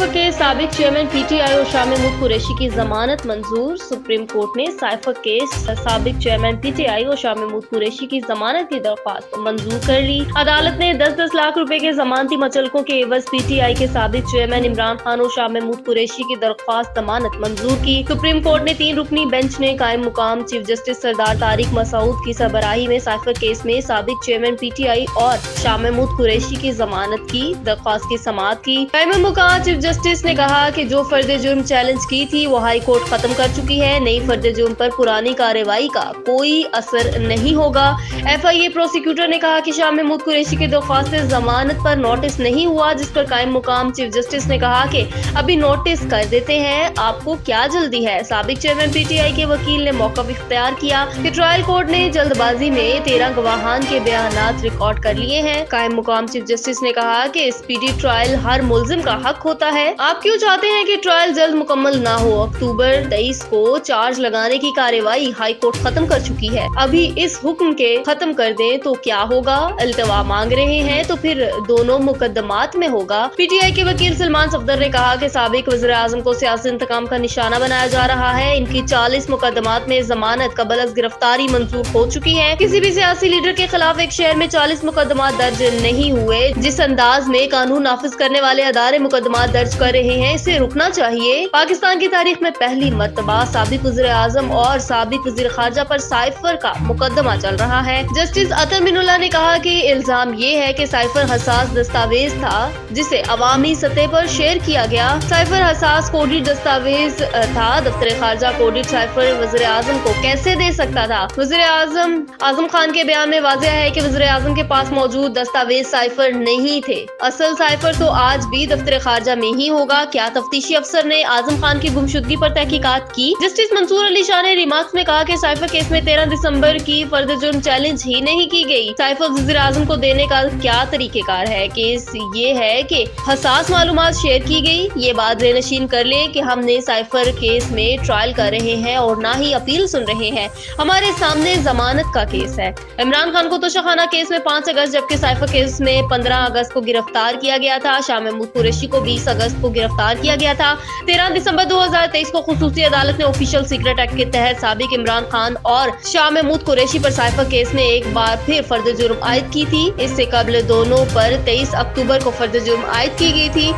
Cipher के साबिक chairman PTI और शाह महमूद कुरैशी की जमानत मंजूर। सुप्रीम कोर्ट ने साइफर के साबिक चेयरमैन पीटीआई और शाह महमूद कुरैशी की जमानत की दरख्वास्त मंजूर कर ली। अदालत ने 10-10 लाख रुपए के जमानती मचलकों के एवज पीटीआई के साबिक चेयरमैन इमरान खान और शाह महमूद कुरैशी की दरख्वास्त जमानत मंजूर की। सुप्रीम कोर्ट ने 3 रुकनी बेंच ने कायम मुकाम चीफ जस्टिस सरदार तारिक मसूद की सरबराही में साइफर केस में साबिक चेयरमैन पीटीआई और शाह महमूद कुरैशी की जमानत की दरख्वास्त की समाअत की। कायम मुकाम चीफ जस्टिस ने कहा कि जो फर्द जुर्म चैलेंज की थी वो हाई कोर्ट खत्म कर चुकी है। नई फर्द जुर्म पर पुरानी कार्रवाई का कोई असर नहीं होगा। एफआईए प्रोसिक्यूटर ने कहा कि शाह महमूद कुरैशी की दरख्वास्त जमानत पर नोटिस नहीं हुआ, जिस पर कायम मुकाम चीफ जस्टिस ने कहा कि अभी नोटिस कर देते हैं, आपको क्या जल्दी है। साबिक चेयरमैन पीटीआई के वकील ने मौका इख्तियार किया कि ट्रायल कोर्ट ने जल्दबाजी में 13 गवाहान के बयानात रिकॉर्ड कर लिए हैं। कायम मुकाम चीफ जस्टिस ने कहा कि स्पीडी ट्रायल हर मुल्जिम का हक होता है। आप क्यों चाहते हैं कि ट्रायल जल्द मुकम्मल ना हो? अक्टूबर 23 को चार्ज लगाने की कार्रवाई हाई कोर्ट खत्म कर चुकी है, अभी इस हुक्म के खत्म कर दें तो क्या होगा? इल्तवा मांग रहे हैं तो फिर दोनों मुकदमात में होगा। पीटीआई के वकील सलमान सफदर ने कहा कि साबिक वज़ीर आज़म को सियासी इंतकाम का निशाना बनाया जा रहा है। इनकी 40 मुकदमात में जमानत कबल अज़ गिरफ्तारी मंजूर हो चुकी है। किसी भी सियासी लीडर के खिलाफ एक शहर में 40 मुकदमात दर्ज नहीं हुए। जिस अंदाज में कानून नाफिज करने वाले अदारे मुकदमा दर्ज कर रहे हैं, इसे रुकना चाहिए। पाकिस्तान की तारीख में पहली मर्तबा साबिक वज़ीर आज़म और साबिक वज़ीर खारजा पर साइफर का मुकदमा चल रहा है। जस्टिस अतर मिनुल्लाह ने कहा कि इल्जाम ये है कि साइफर हसास दस्तावेज था जिसे अवामी सतह पर शेयर किया गया। साइफर हसास कोडेड दस्तावेज था। दफ्तर खारजा कोडेड साइफर वज़ीर आज़म को कैसे दे सकता था? वज़ीर आज़म खान के बयान में वाज़ेह है कि वज़ीर आज़म के पास मौजूद दस्तावेज साइफर नहीं थे। असल साइफर तो आज भी दफ्तर खारजा में ही होगा। क्या तफ्तीशी अफसर ने आजम खान की गुमशुदगी पर तहकीकात की? जस्टिस मंसूर अली शाह ने रिमार्क्स में कहा कि साइफर केस में 13 दिसंबर की फर्द जुर्म चैलेंज ही नहीं की गई। साइफर वज़ीर आज़म को देने का क्या तरीकेकार है? केस ये है कि हसास मालूमात शेयर की गई। ये बात ज़हनशीन कर ले कि हमने साइफर केस में ट्रायल कर रहे हैं और ना ही अपील सुन रहे हैं। हमारे सामने जमानत का केस है। इमरान खान को तोशाखाना केस में 5 अगस्त जबकि साइफर केस में 15 अगस्त को गिरफ्तार किया गया था। शाह महमूद कुरैशी को 20 अगस्त को गिरफ्तार किया गया था। 13 दिसंबर 2023 को खुसूसी अदालत ने ऑफिशियल सीक्रेट एक्ट के तहत साबिक इमरान खान और शाह महमूद कुरैशी पर साइफर केस में एक बार फिर फर्द जुर्म आयद की थी। इससे कबल दोनों पर 23 अक्टूबर को फर्द जुर्म आयद की गई थी।